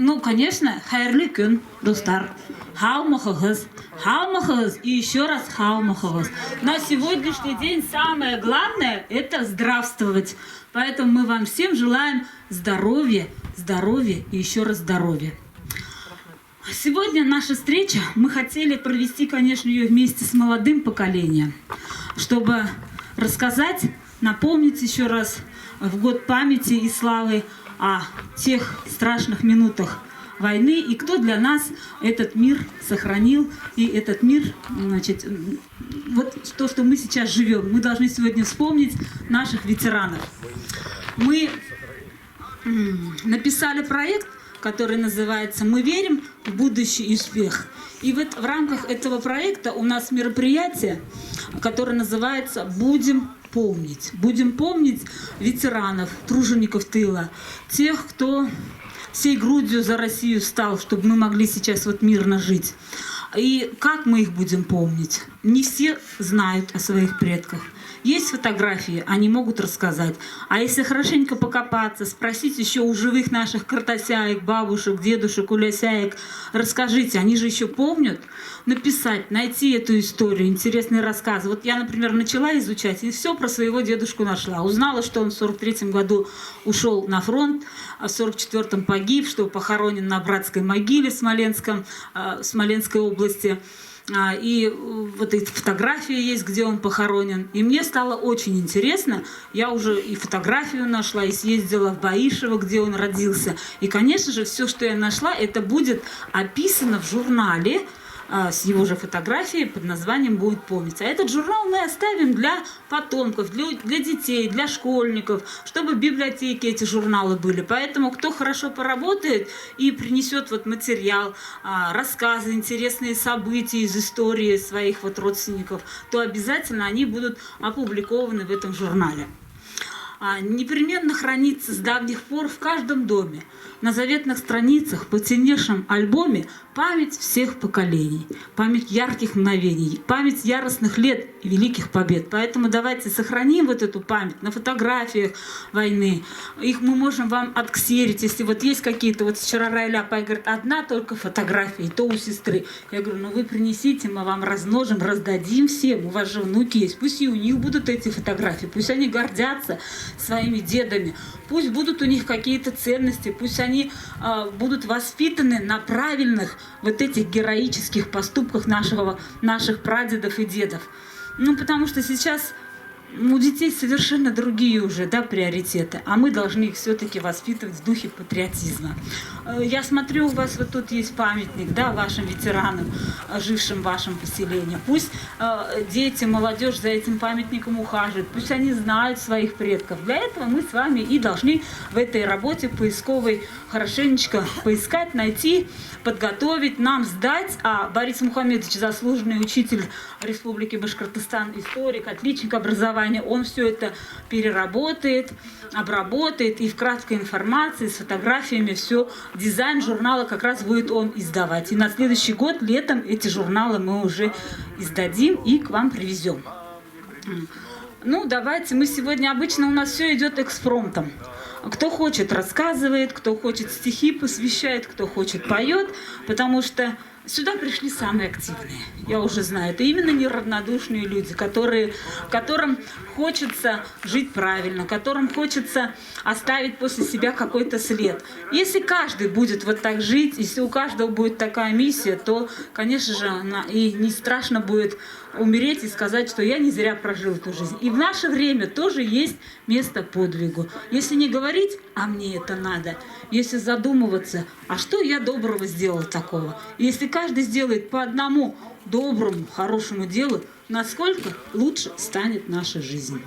Ну, конечно, хайрлы күн, достар. Хаумахагыз, хаумахагыз и еще раз хаумахагыз. На сегодняшний день самое главное – это здравствовать. Поэтому мы вам всем желаем здоровья, здоровья и еще раз здоровья. Сегодня наша встреча, мы хотели провести, конечно, ее вместе с молодым поколением, чтобы рассказать, напомнить еще раз в год памяти и славы о тех страшных минутах войны и кто для нас этот мир сохранил. И этот мир, значит, вот то, что мы сейчас живем, мы должны сегодня вспомнить наших ветеранов. Мы написали проект, который называется «Мы верим в будущий успех». И вот в рамках этого проекта у нас мероприятие, которое называется «Будем помнить». Будем помнить ветеранов, тружеников тыла, тех, кто всей грудью за Россию встал, чтобы мы могли сейчас вот мирно жить. И как мы их будем помнить? Не все знают о своих предках. Есть фотографии, они могут рассказать. А если хорошенько покопаться, спросить еще у живых наших картосяек, бабушек, дедушек, улясяек, расскажите, они же еще помнят, написать, найти эту историю, интересные рассказы. Вот я, например, начала изучать и все про своего дедушку нашла. Узнала, что он в 43-м году ушел на фронт, а в 44-м погиб, что похоронен на братской могиле в Смоленской области. И вот эта фотография есть, где он похоронен. И мне стало очень интересно. Я уже и фотографию нашла, и съездила в Баишево, где он родился. И, конечно же, все, что я нашла, это будет описано в журнале с его же фотографией под названием «Будет помнить». А этот журнал мы оставим для потомков, для детей, для школьников, чтобы в библиотеке эти журналы были. Поэтому кто хорошо поработает и принесет вот материал, рассказы, интересные события из истории своих вот родственников, то обязательно они будут опубликованы в этом журнале. Непременно хранится с давних пор в каждом доме, на заветных страницах, потемневшем альбоме память всех поколений, память ярких мгновений, память яростных лет и великих побед. Поэтому давайте сохраним вот эту память на фотографиях войны. Их мы можем вам отксерить, если вот есть какие-то, вот вчера Райля говорит, одна только фотография, и то у сестры. Я говорю, ну вы принесите, мы вам размножим, раздадим всем, у вас же внуки есть, пусть и у них будут эти фотографии, пусть они гордятся своими дедами, пусть будут у них какие-то ценности, пусть они будут воспитаны на правильных вот этих героических поступках наших прадедов и дедов. Ну, потому что сейчас у детей совершенно другие уже, да, приоритеты, а мы должны их все-таки воспитывать в духе патриотизма. Я смотрю, у вас вот тут есть памятник, да, вашим ветеранам, жившим в вашем поселении. Пусть дети, молодежь за этим памятником ухаживают, пусть они знают своих предков. Для этого мы с вами и должны в этой работе поисковой хорошенечко поискать, найти, подготовить, нам сдать. А Борис Мухамедович, заслуженный учитель Республики Башкортостан, историк, отличник образования, он все это переработает, обработает и в краткой информации с фотографиями все. Дизайн журнала как раз будет он издавать. И на следующий год, летом, эти журналы мы уже издадим и к вам привезем. Ну, давайте, мы сегодня, обычно у нас все идет экспромтом. Кто хочет, рассказывает, кто хочет, стихи посвящает, кто хочет, поет, потому что сюда пришли самые активные, я уже знаю. Это именно неравнодушные люди, которым хочется жить правильно, которым хочется оставить после себя какой-то след. Если каждый будет вот так жить, если у каждого будет такая миссия, то, конечно же, и не страшно будет умереть и сказать, что я не зря прожил эту жизнь. И в наше время тоже есть место подвигу. Если не говорить, а мне это надо, если задумываться, а что я доброго сделал такого? И если каждый сделает по одному доброму, хорошему делу, насколько лучше станет наша жизнь.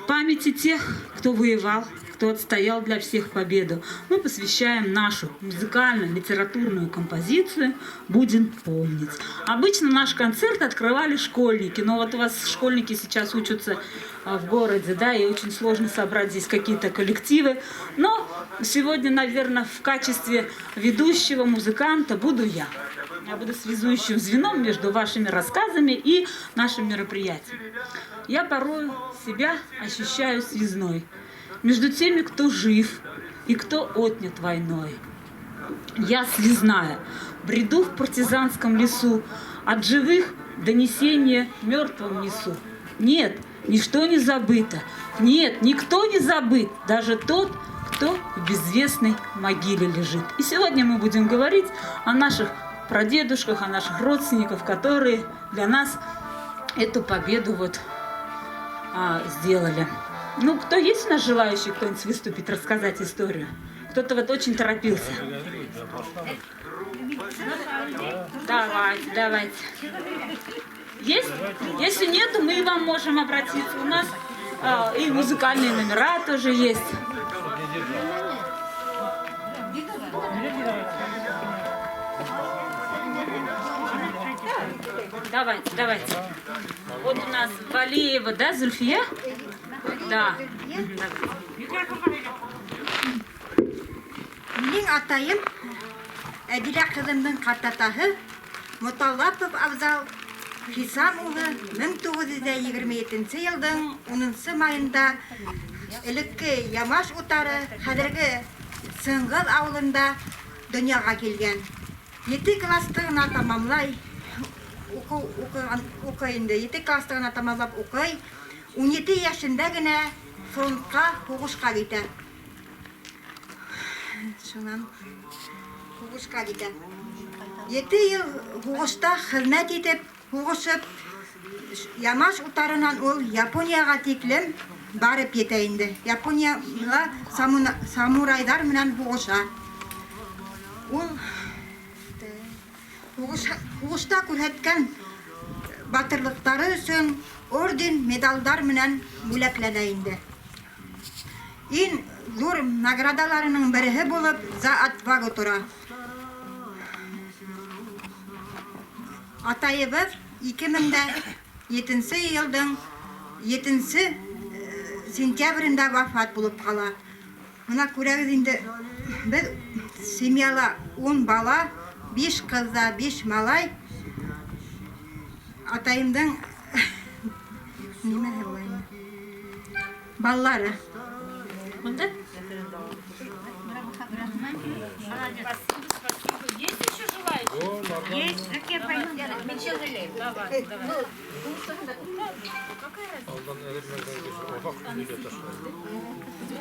Памяти тех, кто воевал, кто отстоял для всех победу, мы посвящаем нашу музыкально-литературную композицию «Будем помнить». Обычно наш концерт открывали школьники, но вот у вас школьники сейчас учатся в городе, да, и очень сложно собрать здесь какие-то коллективы. Но сегодня, наверное, в качестве ведущего музыканта буду я. Я буду связующим звеном между вашими рассказами и нашим мероприятием. Я порой себя ощущаю связной. между теми, кто жив и кто отнят войной. Я слезная, бреду в партизанском лесу, от живых донесения мертвым несу. Нет, ничто не забыто, нет, никто не забыт, даже тот, кто в безвестной могиле лежит. И сегодня мы будем говорить о наших прадедушках, о наших родственниках, которые для нас эту победу сделали. Ну, кто есть у нас желающий кто-нибудь выступить, рассказать историю? Кто-то очень торопился. Давайте. Есть? Если нет, мы и вам можем обратиться. У нас и музыкальные номера тоже есть. Давайте. Вот у нас Валеева, да, Зульфия? Да. Менің атайым Әдилә кызымның картатаһы Муталлапов Абзал Хисам улы 1927 елның 10 майында элекке Ямаш утары, хәзерге Сыңгыл авылында дөньяга килгән. 7 класстыгына тамамлай укый инде. 7 класстыгына тамамлап укый. 17 яшында гына фронтка хугышка китә. Шуннан хугышка китә. 7 ел хугышта хезмәт итеп, хугышып, Ямаш утарынан ул Японияга тиклем барып җитә инде. Япониягә самурайлар белән хугыша. Ул хугышта күрһәткән батырлыктары өчен орден, медальдар белән бүләкләнә инде. Ин зур наградаларының береһе булып за отвагу тора. Атаебыз 2007 елның 7 сентябрендә вафат булып кала. Мона күрәгез инде, без семьяла 10 бала, 5 кызда, 5 малай. Атайымның нимәһе була? Баллары. Монда? Есть еще желающие? Есть, так я пойду. Давай.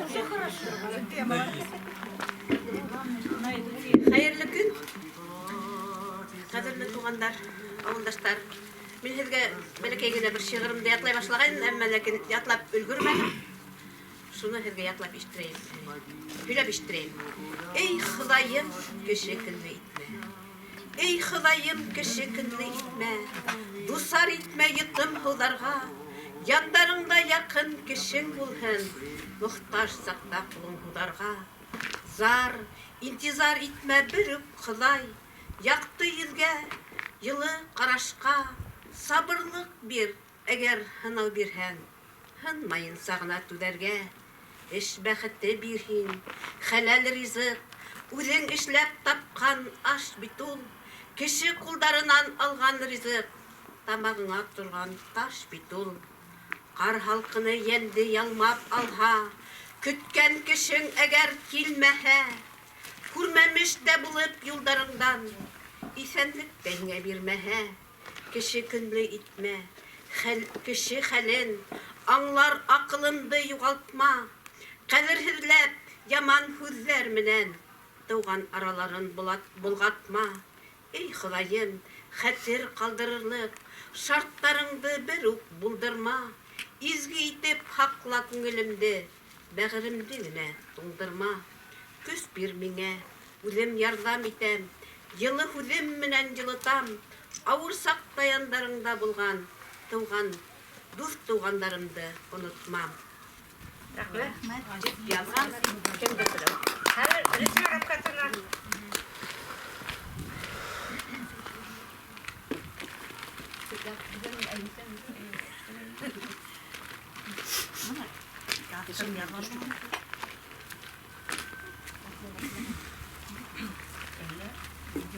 Все хорошо. Хайырлы көн. Кадерле тугандар, авылдаштар. Мин сезгә бәләкәй генә бер шигыремдә ятлай башлаган, әмма ләкин ятлап өлгермәдем. Шуны сезгә ятлап ишеттерәм. Сөйләп ишеттерәм. Эй Ходаем, кеше көнле итмә. Эй Ходаем, кеше көнле итмә. Дусар итмә йотым һуларга. Яндарыңда якын кешең булһын. Мохтаж сакта кулың һуларга. Зар, интизар итмә бер үк Ходай. Якты йөзгә, йылы карашка. Сабырлык бир, әгәр һынау бирһәң. Һынмайын сагына түдәргә. Эш бәхете бирһин, хәләл ризык. Үзең эшләп тапкан аш бит ул. Кеше кулдарынан алган ризык. Тамагыңа турган таш бит ул. Кар халкыны янды ялмап алха. Көткән кешең әгәр килмәһә, күрмәмеш дә булып юлдарыңдан. Исәнлек тәңгә бирмәһә, кеше көнле итмә. Кеше хәлен аңлар акылыңды югалтма. Кадерһезләп яман һүзләр менән туган араларын булгатма. Эй Ходаем, хәтер калдырырлык шартларыңды бер үк булдырма. Изге итеп хакла күңелемде, бәгыремде генә туңдырма. Көс бир миңә, үзем ярдәм итәм, йылы һүзем менән йылытам. Авыр сакта яндарыңда булган туган, дуст тугандарымды онытмам. Рәхмәт. Язган кемдә теләү. Хәзер рәсмәгә катына.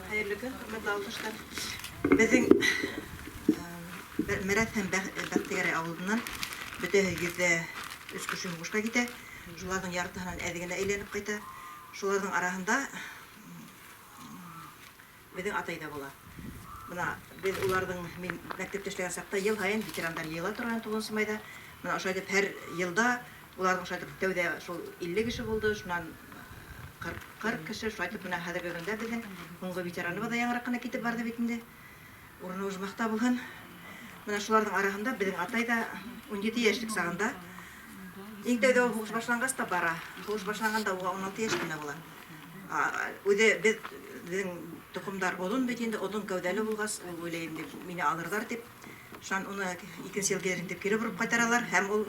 Hayırlı gün, hürmetli arkadaşlar. Bizim Mereth'in Bəxtigəri avlundan bütün yüzde 3 kişi huşka gide. Шуларның яртыһынан әдегенә әйләнеп кайта. Шуларның арасында безнең атай да була. Мына без уларның мин мәктәптә эшләгән сакта ел һайын ветерандар йыла торган 9 майда. Мына ошай дип һәр елда уларның ошай дип тәүдә шул 50 кеше булды, шуннан 40 кеше, шулай дип менә хәзерге көндә безнең һуңгы ветераныбыз да яңарак кына китеп барды бит инде. Урыны узмакта булган. Менә шуларның арасында безнең атай да 17 яшьлек сагында иң тәүдә ул хуш башлангас та бара. Хуш башланганда уга 16 яшь кенә була. Үзе безнең тукымдар odun бит инде, odun кәүдәле булгас, ул уйлайм дип мине алырлар дип. Шан уны 2нче елга дип кире бурып кайтаралар һәм ул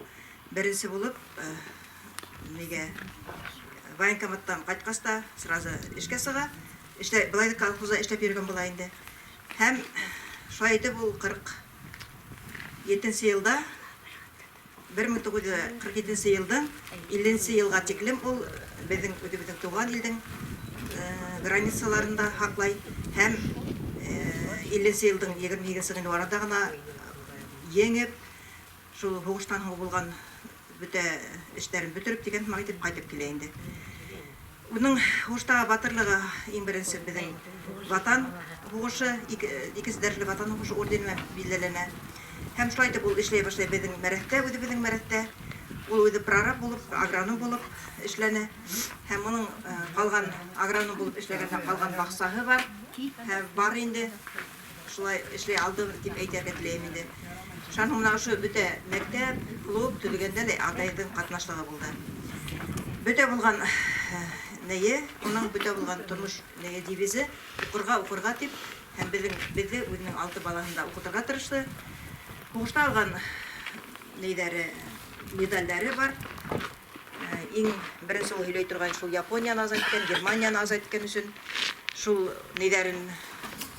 беренче булып нигә военкоматтан кайткас та сразу эшкә сыга. Эшлә былай колхозда эшләп йөргән була инде. Һәм шулай итеп ул 47нче елда 1947 елдан 50нче елга тиклем ул безнең туган илдән границаларында хаклай һәм 50нче елның 22нче январында гына еңеп шул һугыштан һуң булган бүтә эшләрен бетереп дигән мәгълүмат кайтып килә инде. Уның һугыштагы батырлыгы иң беренче безнең ватан һугышы, икенче дәрәҗәле ватан һугышы ордены билгеләнә. Һәм шулай итеп ул эшләй башлый безнең мәрәхтә, безнең мәрәхтә. Ул үзе прораб булып, агроном булып эшләнә. Һәм уның калган агроном булып эшләгәндә калган баксаһы бар. Һәм бар инде. Шулай эшләй алды дип әйтергә теләйм инде. Шуның менә ошо бүтә мәктәп, клуб төзегәндә дә атайдың катнашлыгы булды. Бүтә булган нәйе, уның бүтә булган тормыш нәйе дивизы укырга дип һәм безне үзенең 6 баласын да укытырга тырышты. Һугышта алган нәйдәре медальдәре бар. Иң беренче ул һөйләй торган шул Японияны азат иткән, Германияны азат иткән өчен шул нәйдәрен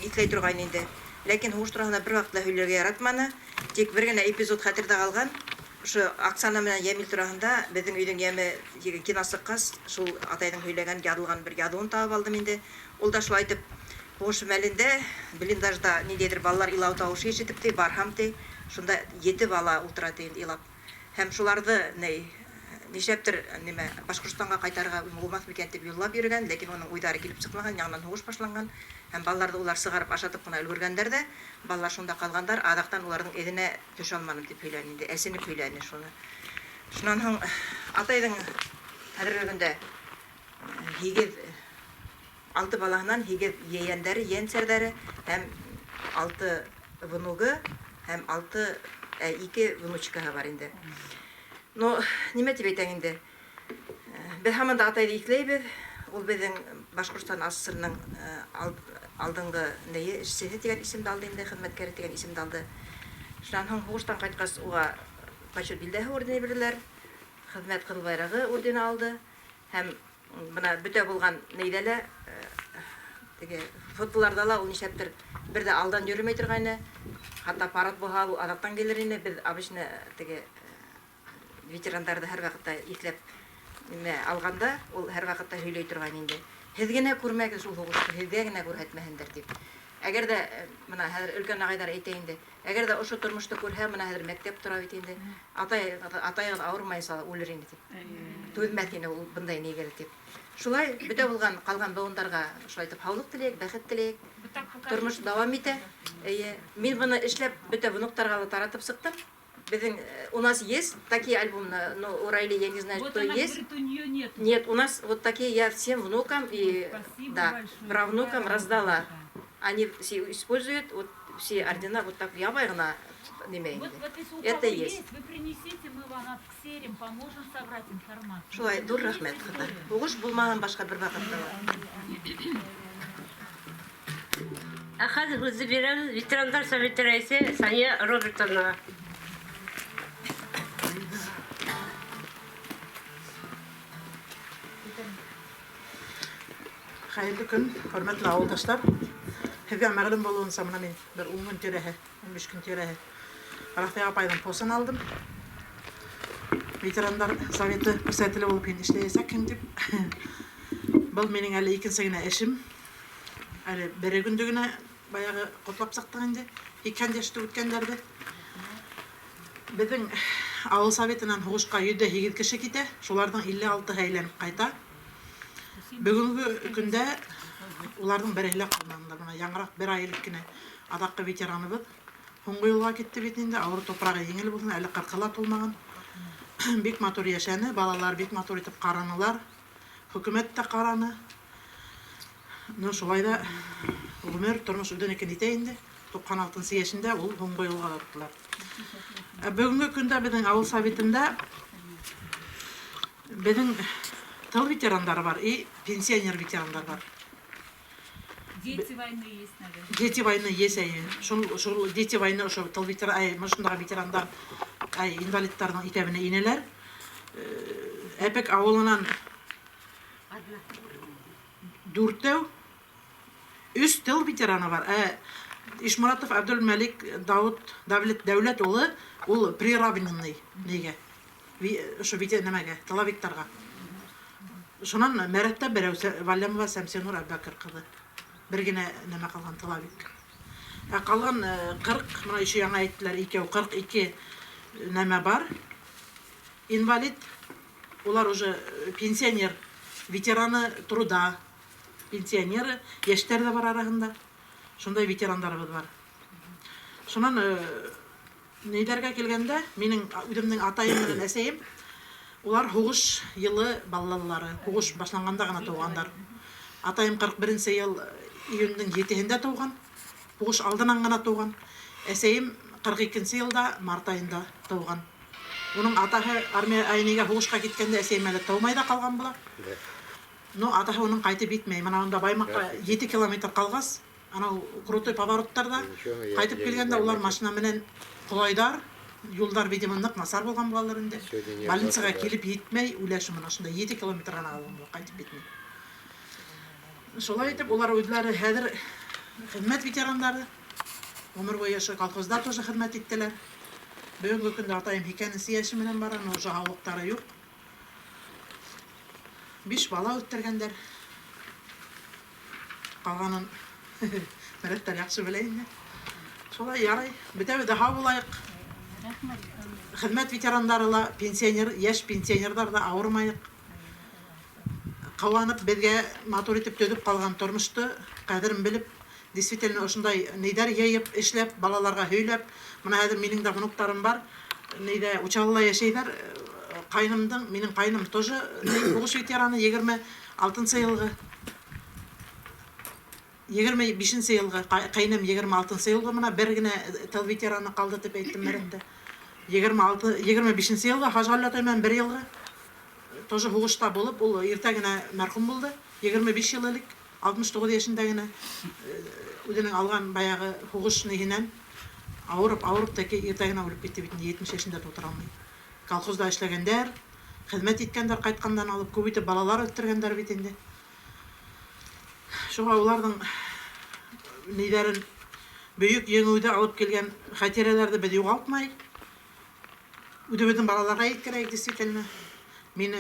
итләй торган инде. Ләкин һугыш турында бер вакытта һөйләргә яратманы. Тик бер генә эпизод хәтердә калган. Ошо Оксана менән Ямил турында безнең өйдән яме киносы кыз шул атайның һөйләгән ядылган бер ядуын табып алдым инде. Ул да шулай итеп һугыш мәлендә блиндажда ниндидер балалар илау тавышы ишетеп ди, барһам ди. Шунда 7 бала утыра ди илап. Һәм шуларды нишәптер ниме Башкортстанга кайтарга булмас микән дип юллап йөргән, ләкин аның уйлары килеп чыкмаган, яңадан һугыш башланган. Һәм балаларды улар сыгарып ашатып кына өлгергәндәр дә, балалар шунда калгандар, адактан уларның эзенә төшә алманым дип һөйләнде инде, әсенеп һөйләнде шуны. Шуннан соң атайның хәзерге көндә 6 балаһынан 8 yeğenләре, yeğenсәрләре һәм 6 внугы һәм 2 внучкаһы бар инде. Но нимә дип әйтәң инде? Без һаман да атайды икләйбез. Ул безнең Башкортстан АССРның алдынгы нәйе эшчесе дигән исемдә алды инде, хезмәткәре дигән исемдә алды. Шуннан һуң һугыштан кайткас уга почет билдәһе ордены бирделәр. Хезмәт кызыл байрагы ордены алды. Һәм менә бүтә булган нәйдәлә теге фотоларда ла ул нишәптер бер дә алдан йөрмәй торганы. Хатта парад булһа ул адактан килер инде. Без обычно теге ветерандарды һәр вакытта икләп алганда ул һәр вакытта һөйләй торган инде. Һез генә күрмәгез шул һугышты, һезгә генә күрһәтмәһендер дип. Әгәр дә менә хәзер өлкән агайлар әйтә инде. Әгәр дә ошо тормышты күрһә, менә хәзер мәктәп тора бит инде. Атайгыз авырмайса үлер инде дип. Түзмәс инде ул бундай нигә дип. Шулай бүтә булган калган бауындарга шулай итеп һаулык теләк, бәхет теләк. Тормыш дәвам итә. Мин моны эшләп бүтә внуктарга да таратып сыктым. У нас есть такие альбомы, но у Райли я не знаю, вот что она есть. Говорит, у нее нет. Нет, у нас вот такие я всем внукам и да, правнукам раздала. Они все используют вот все ордена вот так ябайгына немеем. Вот если у Это кого есть. вы принесите, мы вам отксерим, поможем собрать информацию. Шулай, дур рахмет. Угуш булмаган башка бер вакытта. Хәзер үзе бирәбез ветерандар советы рәисе Сания Робертовна. Hayırlı gün, hürmetli ağoldaşlar. Hevya məğlum bolğunsa mına men bir 10 gün terəhe, 15 gün terəhe. Araqtaya apaydan posan aldım. Veteranlar Sovetı pürsətili olup indi işləyəsək dip. Бұл менің әлі икенсігіне әшім. Әлі бірі күндігіне баяғы құтлап сақтық енді. Икен дешті өткендерді. Біздің ауыл советынан һугышка 108 кеше китә, шуларның 56 әйләнеп кайта. Бүгенге көндә уларның берәйле калмаганда, менә яңрак бер ай элек кенә адаккы ветераныбыз һуңгы юлга китте бит инде, авыр топрагы еңел булсын, әле 40-ла тулмаган. Бик матур яшәне, балалар бик матур итеп каранылар. Хөкүмәт тә караны. Ну, шулай да гомер тормыш үдәнекен итә инде. 96 яшендә ул һуңгы юлга тоттылар. Бүгенге көндә безнең авыл советында безнең тыл ветерандары бар и пенсионер ветерандар бар. Дети войны есть, наверное. Дети войны есть, шул дети войны ошо тыл ветеран, машиндагы ветерандар, инвалидтарның итәбенә инәләр. Әпек авылынан 4 3 тыл ветераны бар. Ишмуратов Абдулмалик Дәүләт улы, ул приравненный нигә? Ошо ветераннарга, тыловиктарга. Шуннан мәрәттә берәү Валямова Самсенур Аббакыр кызы. Бер генә нәмә калган тыловик. Калган 40, менә ише яңа әйттеләр, 42 нәмә бар. Инвалид, улар уже пенсионер, ветераны труда, пенсионеры, яшьтәр дә бар арасында. Шундай ветерандарыбыз бар. Шуннан нидәргә килгәндә, минең үземнең атайым белән әсәем, улар һугыш елы балалары, һугыш башланганда гына тугандар. Атайым 41 ел июньнең 7-ендә туган, һугыш алдыннан гына туган. Әсәем 42 елда март айында туган. Уның атаһы армия айныга һугышка киткәндә әсәем әле тумай да калган була. Но атаһы уның кайтып битмәй. Менә анда Баймакка 7 километр калгас, анау крутой повороттарда кайтып килгәндә улар машина менән кулайдар, юлдар видимо нык насар булган булалар инде. Больницага килеп йитмәй, үләше менә шунда 7 километр гына алган була, кайтып битмәй. Шулай итеп, улар үзләре хәзер хезмәт ветерандары. Гомер буе колхозда тоже хезмәт иттеләр. Бүгенге көндә атайым 2 яше менән бара, но уже авыктары юк. 5 бала үттергәндәр. Калганын мәрәттәр яхшы белә инде. Шулай ярый, бетәбез дә булайык. Хезмәт ветерандары ла, пенсионер, яшь пенсионердар да авырмайык. Каванып безгә матур итеп төзеп калган тормышты кадерен белеп, действительно ошондай нидәр яйып, эшләп, балаларга һөйләп, менә хәзер минең дә внуктарым бар. Нидә учалла яшәйләр. Кайнымдың, минең кайным тоже һугыш ветераны 26 елгы. 25 елгы, кайным 26 елгы, менә бер генә тыл ветераны калды дип әйттем мәрәттә. 25 елгы Хажгалла Тайман 1 елгы. Тоже һугышта булып, ул иртә генә мәрхүм булды. 25 ел элек, 69 яшендә генә үзенең алган баягы һугыш нигеннән авырып тәки иртә генә үлеп китте бит, 70 яшендә тутыра алмый. Колхозда эшләгәндәр, хезмәт иткәндәр, кайткандан алып күп итеп балалар үттергәндәр бит инде. Шуңа уларның нидәрен бөек еңүдә алып килгән хатирәләрне без югалтмай. Үзебезнең балаларга әйткәләйек действительно. Мине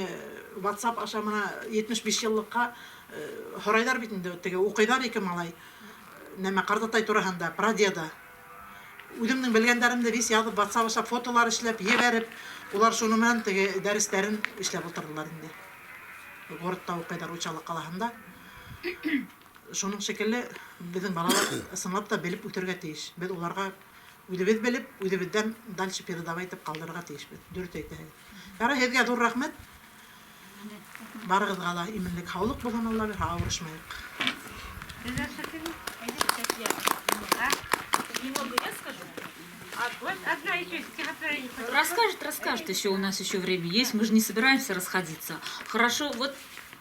WhatsApp аша менә 75 еллыкка һорайдар бит инде, теге укыйдар ике малай. Нәмә Картатай турында, прадеда. Үземнең белгәннәремне вис язып WhatsApp аша фотолар эшләп, ебәреп, улар шуны менән теге дәресләрен эшләп утырдылар инде. Городта укыйдар учалы калаһында. Шуның шикелле безнең балалар сынлап та белеп үтәргә тиеш. Без уларга үзебез белеп, үзебездән дальше передавать итеп калдырырга тиешбез. Дөрес әйтәһең. Ярый, һезгә зур рәхмәт. Барыгызга ла иминлек, һаулык булган Алла бер, авырышмайык. Немного я скажу. Одна еще стихотворение. Расскажет еще, у нас еще время есть, мы же не собираемся расходиться. Хорошо, вот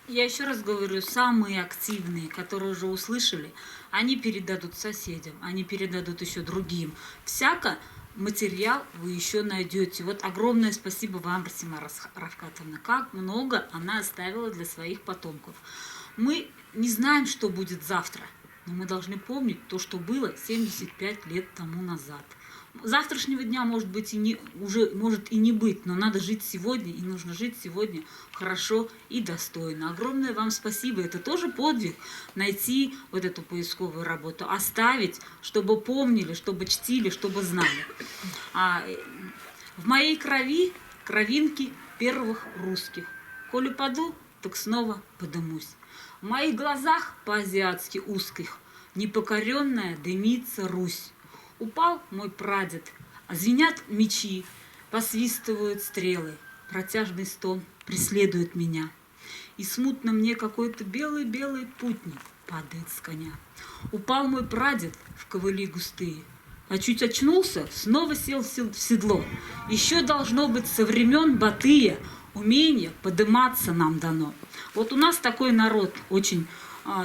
я еще раз говорю, самые активные, которые уже услышали, они передадут соседям, они передадут еще другим. Всяко материал вы еще найдете. Вот огромное спасибо вам, Расима Рафкатовна, как много она оставила для своих потомков. Мы не знаем, что будет завтра, но мы должны помнить то, что было 75 лет тому назад. Завтрашнего дня может быть может и не быть, но надо жить сегодня, и нужно жить сегодня хорошо и достойно. Огромное вам спасибо. Это тоже подвиг, найти вот эту поисковую работу, оставить, чтобы помнили, чтобы чтили, чтобы знали. В моей крови кровинки первых русских. Коль упаду, так снова подымусь. В моих глазах по-азиатски узких непокоренная дымится Русь. Упал мой прадед, а звенят мечи, посвистывают стрелы. Протяжный стон преследует меня. И смутно мне какой-то белый-белый путник падает с коня. Упал мой прадед в ковыли густые, а чуть очнулся, снова сел в седло. Еще должно быть со времен Батыя умение подыматься нам дано. Вот у нас такой народ очень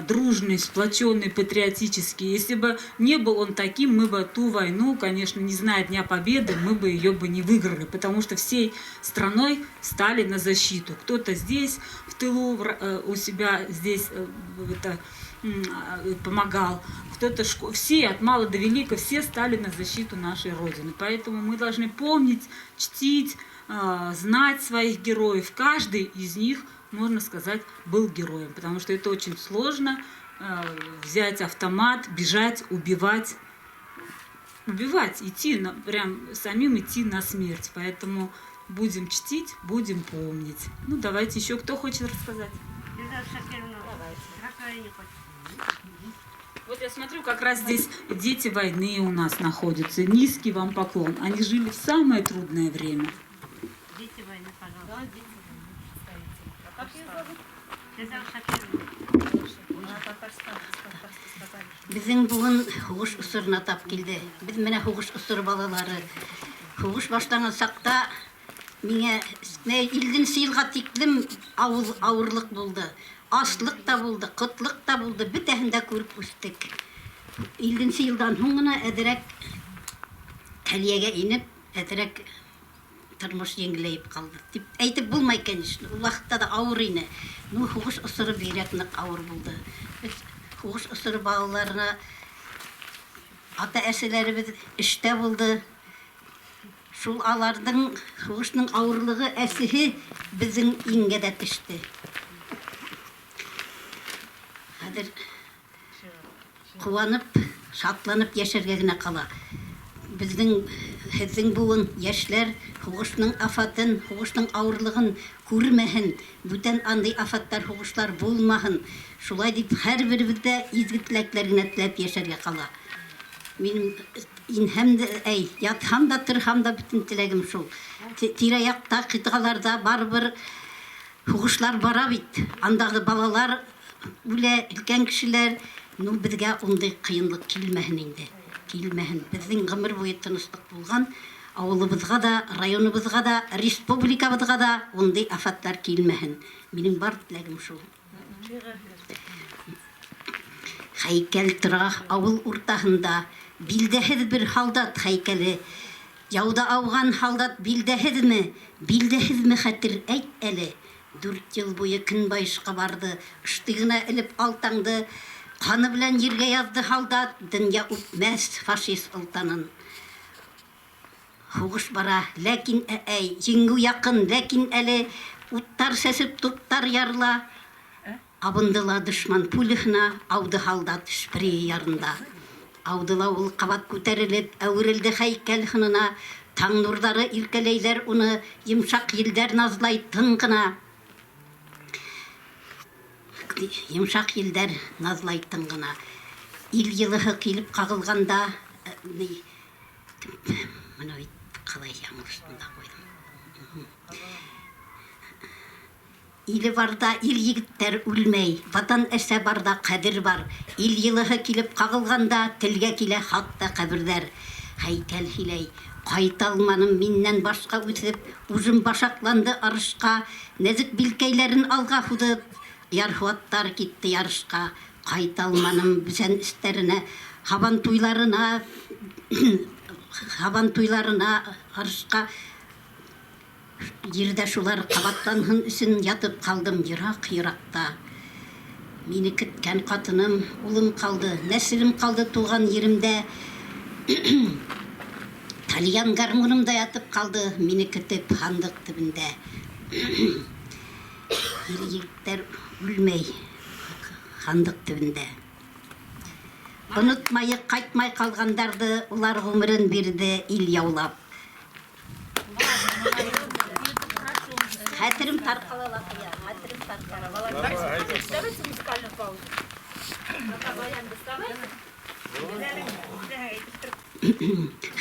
дружный, сплоченный, патриотический. Если бы не был он таким, мы бы ту войну, конечно, не зная Дня Победы, мы бы ее бы не выиграли, потому что всей страной стали на защиту. Кто-то здесь, в тылу, у себя здесь помогал, кто-то все, от мала до велика, все стали на защиту нашей Родины. Поэтому мы должны помнить, чтить, знать своих героев. Каждый из них, можно сказать, был героем, потому что это очень сложно взять автомат, бежать, убивать, идти, прям самим идти на смерть. Поэтому будем чтить, будем помнить. Ну, давайте еще, кто хочет рассказать? Вот я смотрю, как раз здесь дети войны у нас находятся. Низкий вам поклон. Они жили в самое трудное время. Дети войны, пожалуйста. Bizim bugün hukuş usuruna tap geldi. Biz mene hukuş usur balaları. Hukuş başlanan sakta mine ilden sıyılga tiklim ağırlık buldu. Aslık da buldu, kıtlık da buldu. Bütehinde körüp üstük. İlden sıyıldan hunguna ederek taliyege inip, ederek turmuş yengileyip kaldı. Eytip bulmayken işte. Ulaşta da ağır ine. Nu hukuş usuru bireklik ağır buldu. Biz hukuş usuru bağlarına ata eselerimiz işte buldu. Şul alardın hukuşun ağırlığı esihi bizim ingede düştü. Hadir kuvanıp, şatlanıp yaşargagına kala. Bizden bugün yaşlar hukuşun afatın, hukuşun ağırlığın görmehin, bütün anday afatlar, hukuşlar bulmahin. Şulay deyip her birimizde izgitliklerine tilep yaşarga kala. Benim hem de yatham da tırham da bütün tilegim şul. Tirayakta, kıtgalarda barbar hukuşlar bara bit. Andağı balalar, öyle ilken kişiler, nu bizge onday kıyınlık kilmehin indi. Kilmehin. Bizden gımır boyu tınıslık bulgan, avulubuzga da, rayonubuzga da, respublikabızga da onday afatlar kilmehin. Benim bar tilegim şul. Haykel tıra avul urtahında bildehiz bir haldat haykeli. Yauda avgan haldat bildehiz mi hatir eyt eli. 4 yıl boyu kün bayışqa bardı, ıştığına ilip altandı. Kanı bilen yerge yazdı haldat, dünya ütmez faşist ıltanın. Hukuş bara, lakin yengu yakın, lakin eli uttar sesip tuttar yarla. Abındıla düşman pulihna, avdı haldat şpreye yarında. Avdıla ol qabat көтеріліп, әуірілді хайкел хынына, таң нұрдары иркелейлер оны, емшақ елдер назлай тыңғына. Емшақ елдер назлай тыңғына. Ил елігі келіп қағылғанда, мұны қалай яңылышында қойдым. İli barda il yigitler ülmey, vatan ese barda kadir var. İl yılığı kilip kağılganda tilge kile hatta kabirler. Haykel hiley, kaytalmanın minnen başka üsüp, uzun başaklandı arışka. Nezik bilkeylerin alga hudıp, yarhuatlar gitti yarışka. Kaytalmanın büsen isterine, haban tuylarına arışka. Yerде шулар қабаттанғын үшін ятып қалдым Ирақ-Ирақта. Мені күткен қатыным, ұлым қалды, нәсілім қалды туған ерімде. Талиян гармонымда ятып қалды, мені күтіп хандық түбінде. Ел-егіттер өлмей хандық түбінде. Ұнытмайы қайтмай қалғандарды, олар ғұмырын берді ел яулап. хәтерем таркала кыя, хәтерем таркала. Давайте музыкальную паузу. Баян доставайте.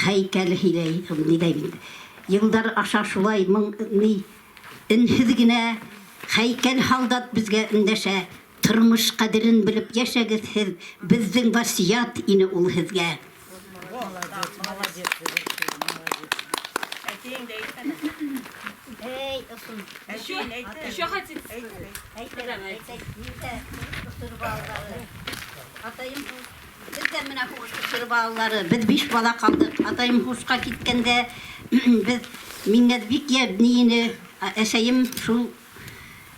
Хәйкәл һиләй, ни дәйм. Йылдар аша шулай ни инһез генә хәйкәл һалдат безгә эндәшә. Тормыш кадерен белеп яшәгез һез, безнең васият ине ул һезгә. Эй, ысын. Еще хотите? Атайым бездә менә хуш балалары, без 5 бала калдык. Атайым хушка киткәндә без миннән бик ябнине әсәем шул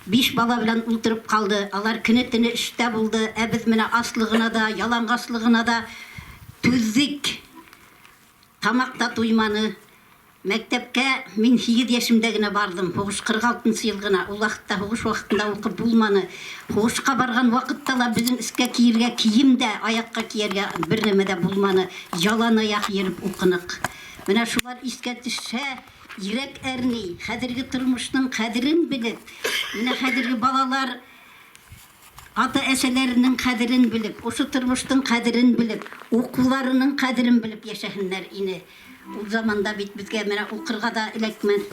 5 бала белән утырып калды. Алар көне-төне эштә булды. Ә без менә аслыгына да, ялангаслыгына да түздек. Тамакта туйманы. Мәктәпкә мин 8 яшемдә генә бардым. Хуш 46 ел гына. Ул вакытта хуш вакытында укып булманы. Хушка барган вакытта ла безнең искә киергә кием дә, аякка киергә бер нәмә дә булманы. Ялан аяк йөреп укынык. Менә шулар искә төшә, йөрәк әрни. Хәзерге тормышның кадерен белеп, менә хәзерге балалар ата-әсәләренең кадерен белеп, ошы тормышның кадерен белеп, укуларының кадерен белеп яшәһеннәр ине. Ул заманда бит безгә менә укырга да эләкмән.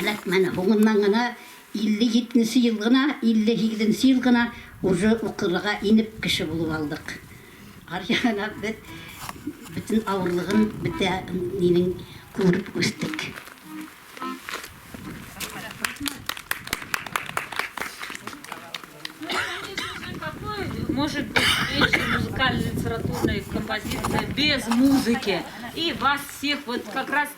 Һуңыннан гына 57 ел гына, 58 ел гына уже укырга инеп кеше булып алдык. Арьяна бөтен авырлыгын бетә нинең күреп үстек. Может быть, вечер музыкальной литературной композиции без музыки. И вас всех вот как раз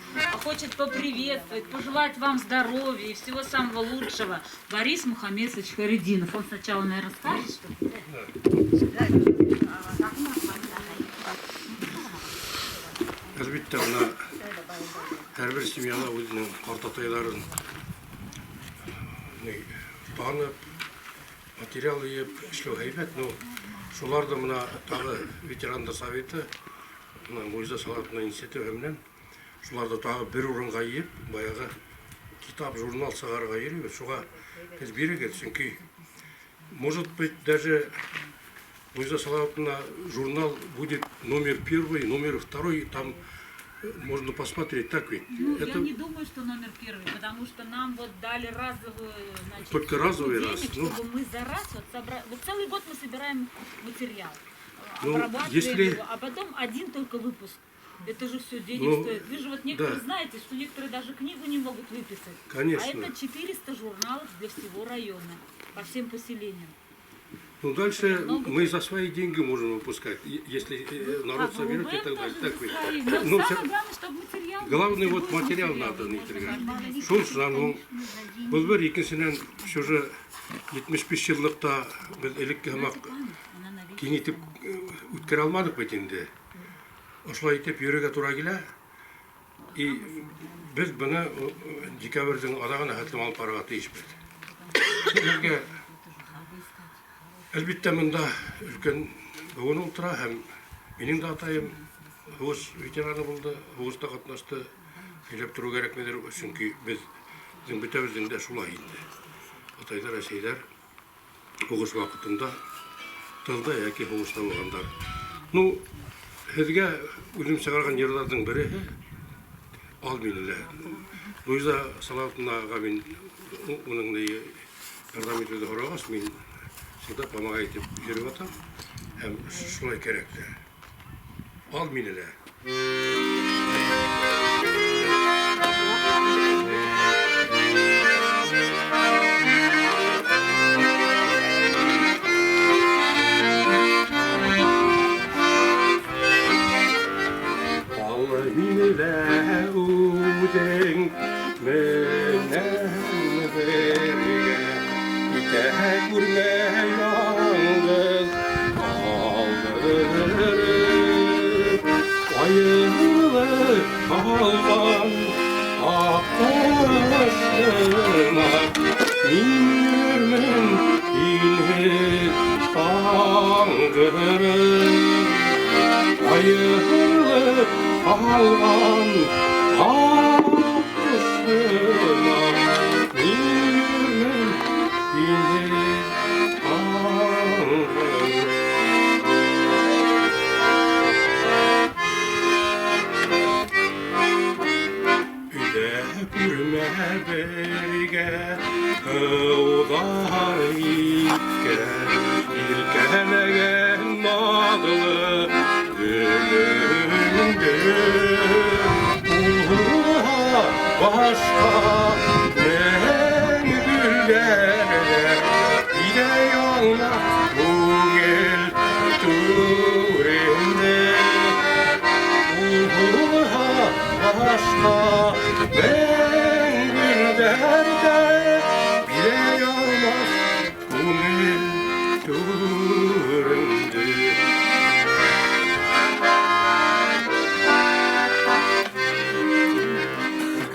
хочет поприветствовать, пожелать вам здоровья и всего самого лучшего. Борис Мухаммедович Харидинов. Он сначала, наверное, скажет, что... Әлбәттә, ана һәрбер семьяда үзенең картатайларын танып, материал йып эшләү һәйбәт. Шулар да мына тагы ветерандар советы, Муйза Салатовна институты белән шулар да тагы бер урынга йып, баягы китап, журнал сыгарга йөрибез. Шуга без бирегез, чөнки может быть даже Муйза Салатовна журнал будет номер 1, номер 2, там можно посмотреть, так ведь? Ну, я не думаю, что номер 1, потому что нам вот дали разовую, значит, только разовый денег, раз, чтобы мы за раз вот собрали. Вот целый год мы собираем материал, Ну, обрабатываем если- его, а потом один только выпуск. Это же все денег стоит. Вы же вот некоторые да. знаете, что некоторые даже книгу не могут выписать. Конечно. А это 400 журналов для всего района, по всем поселениям. Ну, дальше Много мы за свои деньги можем выпускать, если народ соберет и так далее. Так ведь. Ну, Самое главное, чтобы материал... главный вот материал надо не терять. Шул шуның был бер икенченнән все же 75 еллыкта без элекке хамак киңитеп үткәрә алмадык бит инде. Ошолай итеп йөрергә туры килә. И без буны декабрьдән адагына хәтлем алып барырга тиешбез. Безгә әлбәттә монда өлкән буын утыра һәм минем дә атайым хуш ветераны булды, хушта катнашты. Сөйләп тору кирәкмедер, чөнки безнең бөтәбезнең дә шулай инде. Атайлар, әсәйләр хуш вакытында тылда яки хушта булгандар. Ну, һезгә үзем чыгарган йырларның бире Алминле. Муйза Салатовнага мин уның ярдәм итүдә хорагас, мин всегда помогаю этим жирватам, шулай кирәк. Алминле. Алминле үзең менән бергә итә күрмә яңгыз калдырып аерылы калган аккашына мин йөрмен инһез аңгырып аерылып калган аккашына мин Berge Hıvdar ikke İlkelegen nağlı Gülümdü Uha başka Men güller Bide yolma Bugel Turinde Uha başka Ben güllerde Bide yolma Bugel Turinde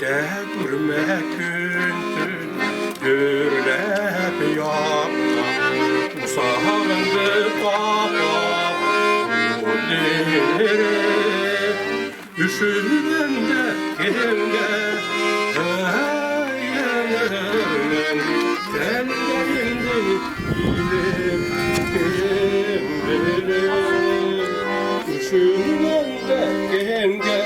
De gürmek gündür Gürlep yapma Musağındı baba Undere Üşüdüğünde gidimde Yanırım Tellerinde gidim Üşüdüğünde gidimde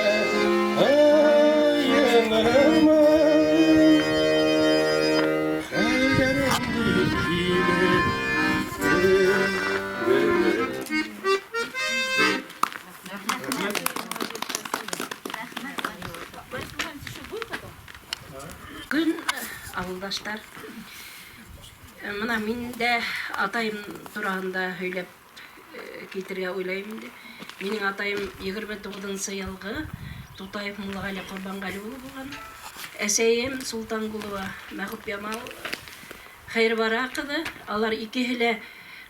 Күн ауылдаштар. Мына мен де атайым турасында сөйлеп кетерге ойлаймын де. Менің атайым 29 елғы Тутаев Муллағали Құрбанғалиұлы болған. Әсейім Султанқұлова Мәғұп Ямал Хайырбара қыды. Алар икеһіле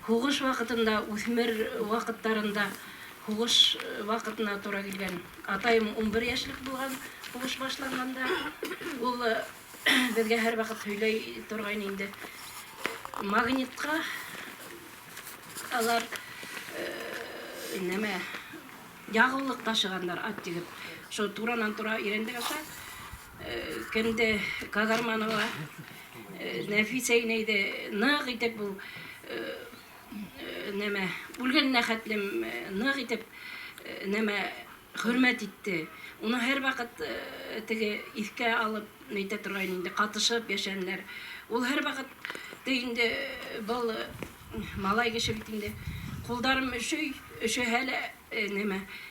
хуғыш вақытында, үсмер вақыттарында хуғыш вақытына тура келген. Атайым 11 яшілік болған хуғыш башланғанда. Ол бізге әр вақыт сөйлей тұрған енді. Магнитқа алар яғылық ташығандар ат дегіп. Шо туранан тура еренді қалса, кімді Кагарманова, Нәфисейнейді нұқ етіп бұл өлген нәқәтлім нұқ етіп хүрмәт етті. Оны әр вақыт ифке алып нейте тұрған енді қатышып ешәнлер. Ол әр вақыт дейінде бұл малай кеші бітінде қолдарым үші әлі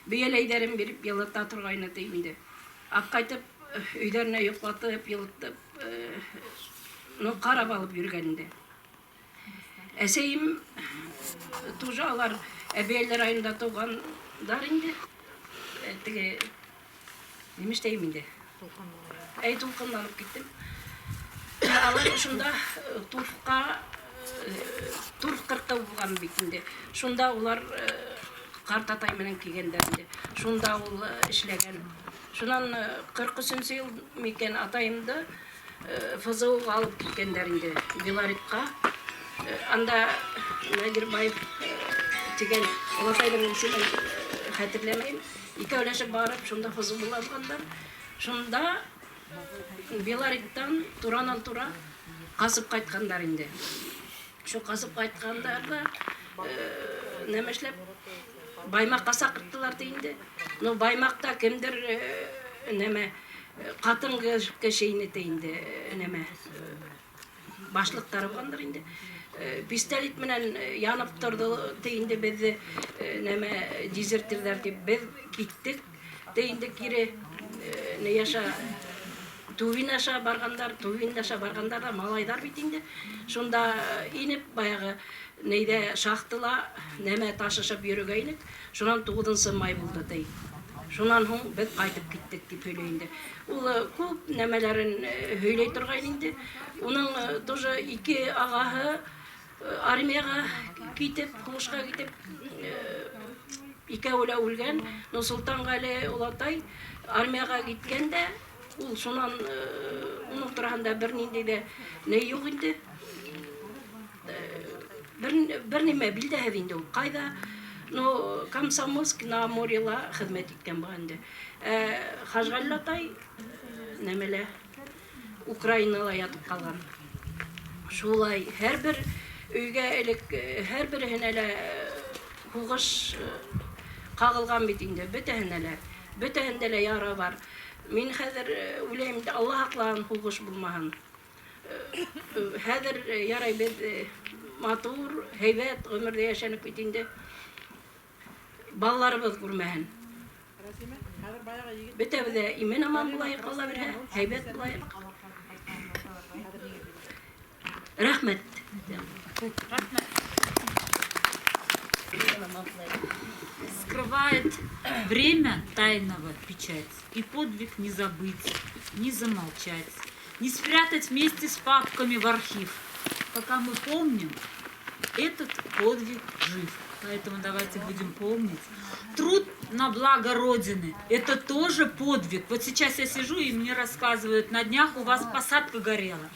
бейелейдерін беріп елітта тұрғайны деймінде. Ақ қайтып өйдеріне ұйықлатып, еліттіп, қарап алып жүргенінде. Әсейім тұжы алар әбейлер айында туғандар енді. Неміштейм енді. Тұлқынланып кеттім. Алар ұшында Турф қырқы болған бетінде. Шында олар қарт атайменен кегендерінде. Шында ол ішлеген. Шынан 40-шы ел мекен атайымды ФЗО-ға алып кеткендерінде Беларитқа. Анда Надирбаев деген Олатайдың үшінен қәтірлемейм. Икәуләшіп барып, шында ФЗО болғандар. Шында Белариттан туранан тура қасып қайтқандар енді. Şu kasıp kaytkanlarda nemeşlep Baymak'a sakırttılar deyinde. No Baymak'ta kimdir neme katın şeyini deyinde neme başlıkları olanlar indi. Pistolet menen yanıp durdu deyinde bizi neme dizertirler deyip biz gittik deyinde kiri ne yaşa Tuvinaşa barganдар da малайдар bitinde. Şunda inip bayağı neyde şahtıla neme taşışıp yürügeynik. Şundan tuğdunsa may buldu dey. Şundan hon biz qaytıp gittik deyip öyleyinde. Ул көп немелерин höyley turgan indi. Onun тоже iki ağahı armiyaga gitip, huşqa gitip ikəulə ölgən. Sultanqali Ulatay armiyaga gitkende Ул шунан оның тұрғанда бір нендей де не жоқ енді. Бір неме білді әвенде ол. Қайда Комсомольск на Морила қызмет еткен бағанды. Хажғалатай немелі Украинала ятып қалған. Шулай һәрбер өйгә элек һәрберһенә лә һугыш кагылган бит инде, бөтәһендә лә яра бар. Мин хәзер уйлыйм, Алла һаклаган һугыш булмаһын. Хәзер ярай без матур, һәйбәт гомердә яшәнеп бит инде. Балаларыбыз күрмәһен. Бөтәбез дә имен аман булайык, Алла бирһә, һәйбәт булайык. Рәхмәт. Скрывает время тайного печать, и подвиг не забыть, не замолчать, не спрятать вместе с папками в архив. Пока мы помним, этот подвиг жив. Поэтому давайте будем помнить. Труд на благо Родины – это тоже подвиг. Вот сейчас я сижу, и мне рассказывают, на днях у вас посадка горела.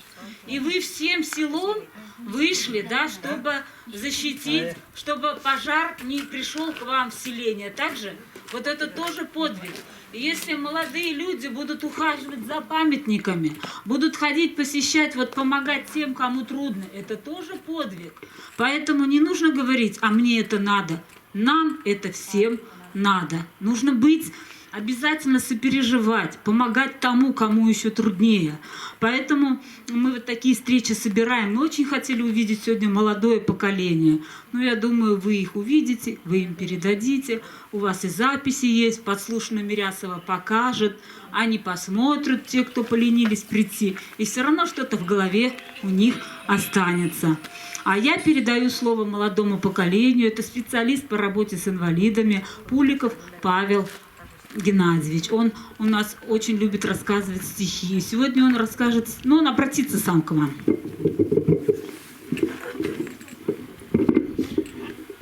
И вы всем селом вышли, да, чтобы защитить, чтобы пожар не пришел к вам в селение. Также вот это тоже подвиг. И если молодые люди будут ухаживать за памятниками, будут ходить, посещать, вот помогать тем, кому трудно, это тоже подвиг. Поэтому не нужно говорить, а мне это надо. Нам это всем надо. Нужно быть, обязательно сопереживать, помогать тому, кому еще труднее. Поэтому мы вот такие встречи собираем. Мы очень хотели увидеть сегодня молодое поколение. Но я думаю, вы их увидите, вы им передадите. У вас и записи есть, подслушанно Мирясова покажет. Они посмотрят, те, кто поленились прийти. И все равно что-то в голове у них останется. А я передаю слово молодому поколению. Это специалист по работе с инвалидами Пуликов Павел Геннадьевич. Он у нас очень любит рассказывать стихи. Сегодня он расскажет, ну, он обратится сам к вам.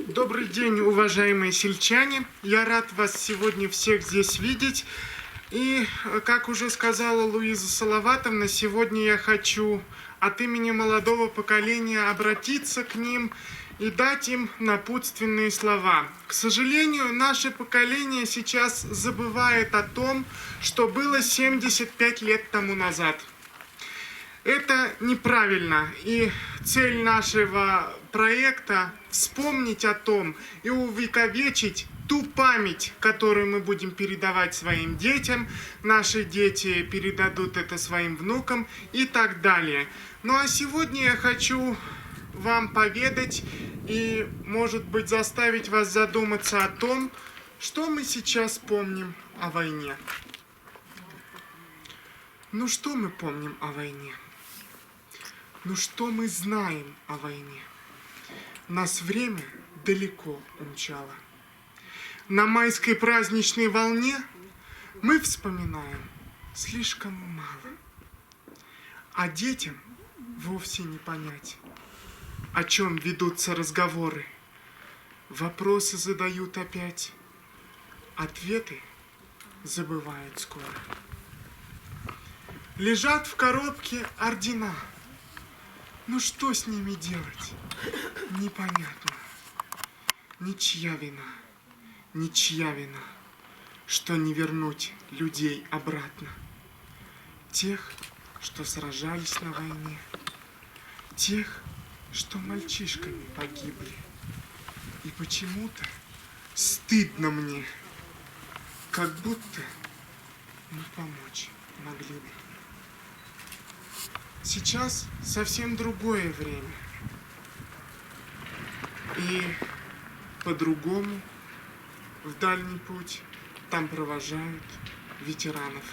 Добрый день, уважаемые сельчане. Я рад вас сегодня всех здесь видеть. И, как уже сказала Луиза Салаватовна, сегодня я хочу от имени молодого поколения обратиться к ним и дать им напутственные слова. К сожалению, наше поколение сейчас забывает о том, что было 75 лет тому назад. Это неправильно, и цель нашего проекта – вспомнить о том и увековечить ту память, которую мы будем передавать своим детям, наши дети передадут это своим внукам и так далее. Ну а сегодня я хочу вам поведать и, может быть, заставить вас задуматься о том, что мы сейчас помним о войне. Ну что мы помним о войне? Ну что мы знаем о войне? Нас время далеко умчало. На майской праздничной волне мы вспоминаем слишком мало. А детям вовсе не понять, о чем ведутся разговоры. Вопросы задают опять, ответы забывают скоро. Лежат в коробке ордена. Ну что с ними делать? Непонятно. Ничья вина, что не вернуть людей обратно. Тех, что сражались на войне, тех, что мальчишками погибли. И почему-то стыдно мне, как будто мы помочь могли бы. Сейчас совсем другое время. И по-другому в дальний путь там провожают ветеранов.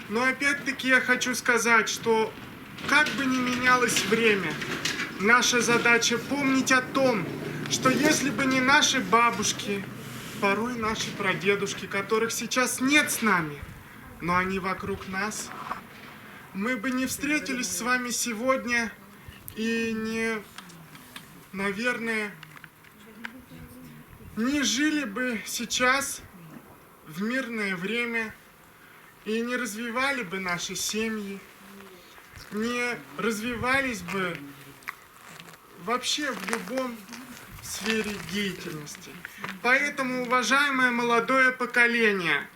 Но опять-таки я хочу сказать, что как бы ни менялось время, наша задача помнить о том, что если бы не наши бабушки, порой наши прадедушки, которых сейчас нет с нами, но они вокруг нас, мы бы не встретились с вами сегодня и наверное, не жили бы сейчас в мирное время и не развивали бы наши семьи, не развивались бы вообще в любом сфере деятельности. Поэтому, уважаемое молодое поколение,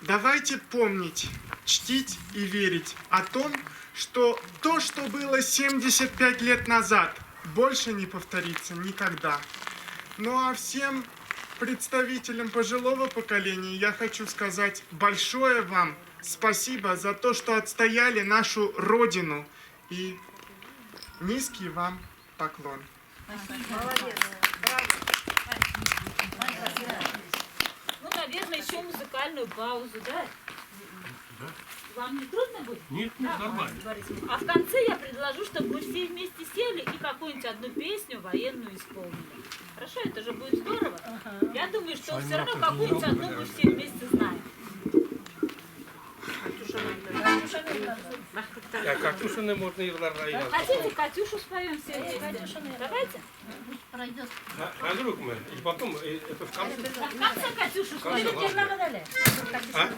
давайте помнить чтить и верить о том, что то, что было 75 лет назад, больше не повторится никогда. Ну а всем представителям пожилого поколения я хочу сказать большое вам спасибо за то, что отстояли нашу Родину. И низкий вам поклон. Ну, наверное, еще музыкальную паузу, да? Вам не трудно будет? Нет, Да, нормально. Борис. А в конце я предложу, чтобы мы все вместе сели и какую-нибудь одну песню военную исполнили. Хорошо, это же будет здорово. Я думаю, что все равно какую-нибудь одну мы все вместе знаем. Я Катюшины можно йылларга язып. Хотите, Катюшу споем все вместе? Давайте. А вдруг мы? И потом это в конце. В конце Катюшу споем. А?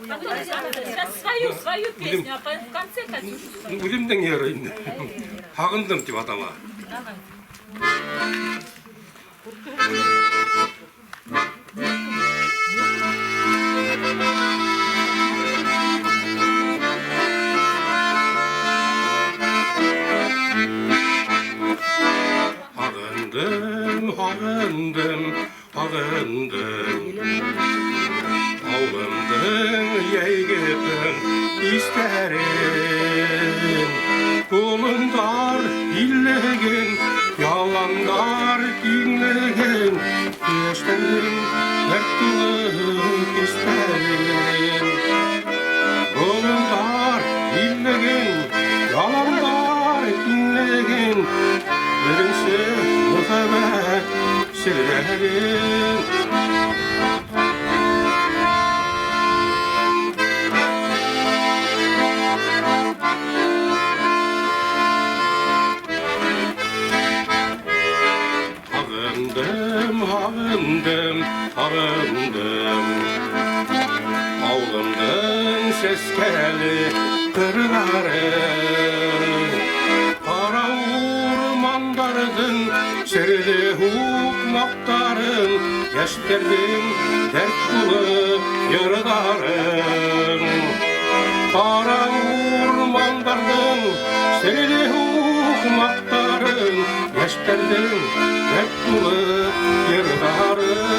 Сейчас свою песню, а в конце Катюшу споем. Өлімдің ері енді. Хағындым деп атала. Hağındım, hağındım, hağındım. Ağımdın, yeğgidin, isterim. Kulundar, illegin, yalandar, inlegin. Geçterim, dertlilik isterim. Kulundar, illegin, yalandar, inlegin. Birinci muhabbet sirlerin. Hağındım, hağındım, hağındım. Ağlımdın seskeli kırları. Kara ormandardın serili hukmaktarın. Yaşterdin dert dolu yırdarın. Kara ormandardın serili hukmaktarın. Yaşterdin dert dolu yırdarın.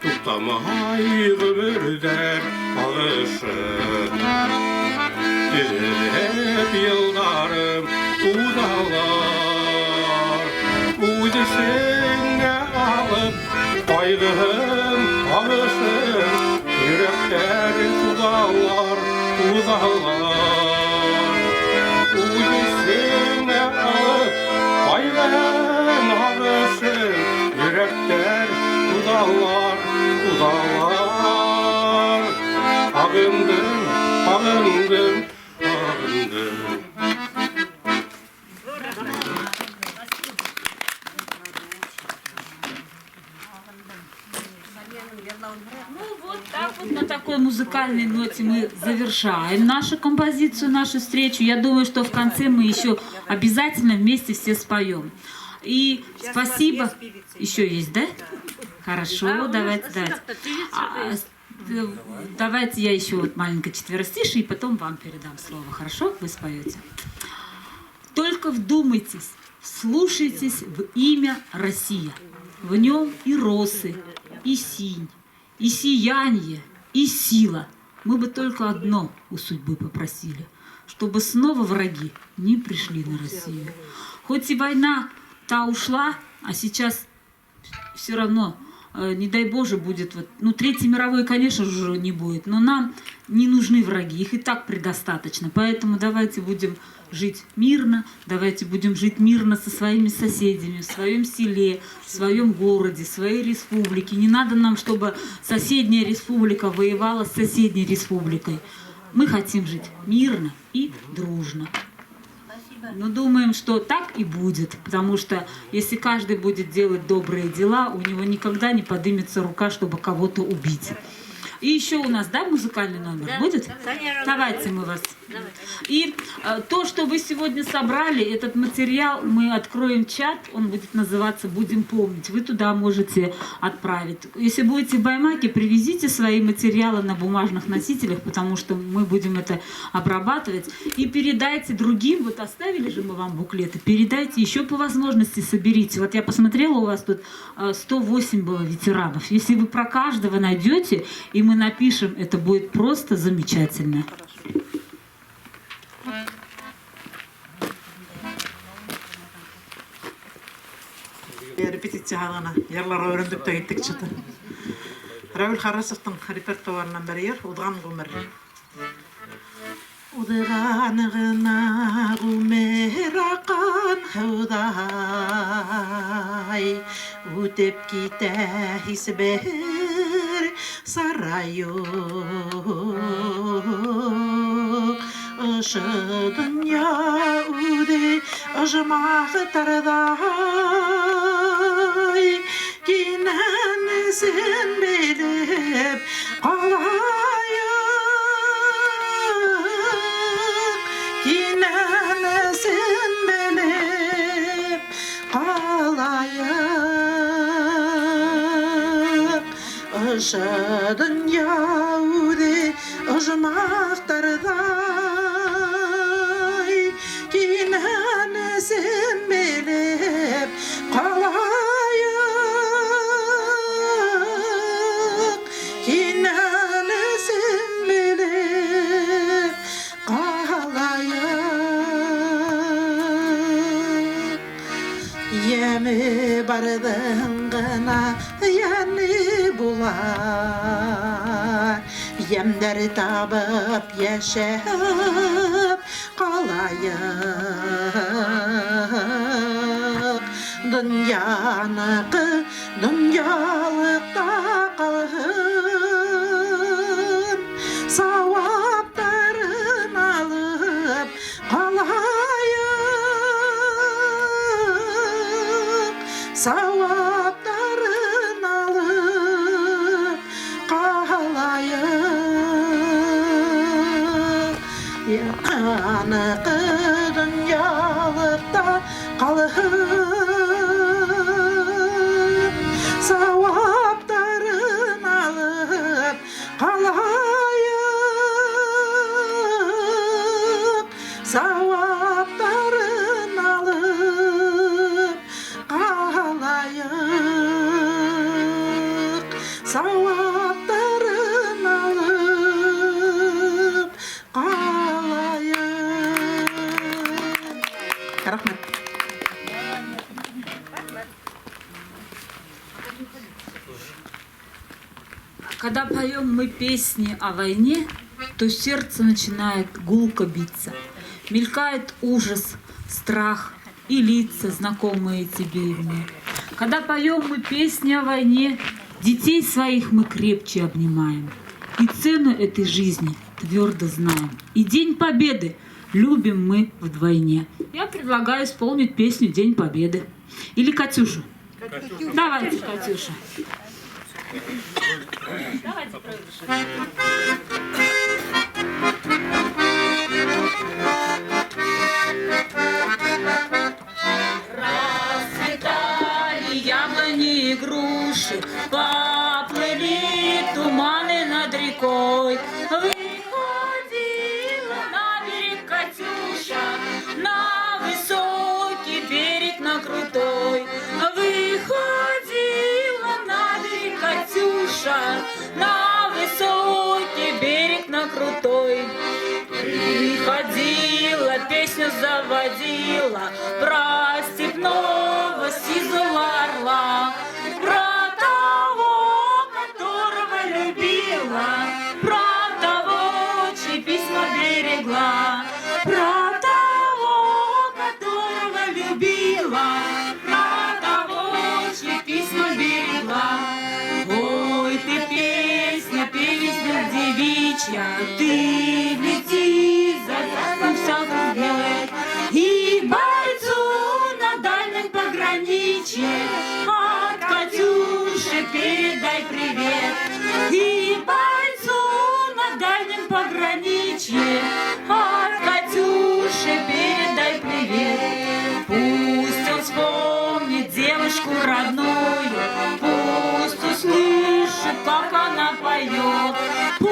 Tutamay ömürden alışır. Hep yıllarım uzalar. Uydisine alıp kaygım alışır. Yürekler uzalar, uzalar. Uydisine alıp kaygım alışır. Yürekler uzalar, uzalar. Ağındım, ağındım, ağındım. Ну вот так вот на такой музыкальной ноте мы завершаем нашу композицию, нашу встречу. Я думаю, что в конце мы еще обязательно вместе все споем. И спасибо. Еще есть, да? Хорошо, давайте. Давайте я еще вот маленькое четверостишее, и потом вам передам слово. Хорошо? Вы споете. Только вдумайтесь, слушайтесь в имя Россия. В нем и росы, и синь, и сияние, и сила. Мы бы только одно у судьбы попросили, чтобы снова враги не пришли на Россию. Хоть и война та ушла, а сейчас все равно, не дай Боже, будет вот, ну, Третьей мировой, конечно же, не будет, но нам не нужны враги, их и так предостаточно. Поэтому давайте будем жить мирно, давайте будем жить мирно со своими соседями, в своем селе, в своем городе, в своей республике. Не надо нам, чтобы соседняя республика воевала с соседней республикой. Мы хотим жить мирно и дружно. Спасибо. Но думаем, что так и будет, потому что если каждый будет делать добрые дела, у него никогда не поднимется рука, чтобы кого-то убить. И еще у нас, да, музыкальный номер будет? Давайте мы вас. И то, что вы сегодня собрали, этот материал, мы откроем чат, он будет называться «Будем помнить». Вы туда можете отправить. Если будете в Баймаке, привезите свои материалы на бумажных носителях, потому что мы будем это обрабатывать. И передайте другим, вот оставили же мы вам буклеты, передайте еще по возможности, соберите. Вот я посмотрела, у вас тут 108 было ветеранов. Если вы про каждого найдете, и мы напишем, это будет просто замечательно. Репетицияны ярлар öğrendik de gittik çıktı. Равил Харасовтың репертуарынан бәрі Удған ғұмыр. Удған ғына ғұмыр ақан хаудай, өтеп кете хисбер сарайы. Ышы дүния үде ыжымағы тардай, кинәнесін беліп қалайық, кинәнесін беліп қалайық. Ышы дүния үде ыжымақтардай, кинәнесін беліп қалайық, кинәнесін беліп қалайық. Емі бардың ғына яны болар, емдер табып яшап қалайық. Дүнияныкі дүниялықта қалғын, сауаптарын алып қалайық, сауаптарын алып қалайық. Яныкі дүниялықта қалғын, сауаптарын алып қалайық, сауаптарын алып қалайық, сауаптарын алып қалайық. Рахмет. Когда поем мы песни о войне, то сердце начинает гулко биться. Мелькает ужас, страх и лица, знакомые тебе и мне. Когда поем мы песни о войне, детей своих мы крепче обнимаем. И цену этой жизни твердо знаем. И День Победы любим мы вдвойне. Я предлагаю исполнить песню «День Победы». Или Катюшу. Давайте, Катюша. Давайте проигрышем. Расцветали яблони и груши, поплыли туманы над рекой. Выходила на берег Катюша, на высокий берег, на крутой. Выходила на берег Катюша, на высокий берег, на крутой. Приходила, песню заводила про степного сизого орла, про того, которого любила, про того, чьи письма берегла, про того, которого любила, про того, чьи письма берегла. Ой, ты песня, песня девичья, ты лети за вся белая, и пограничье, от Катюши передай привет. Пусть он вспомнит девушку родную, пусть услышит, как она поет.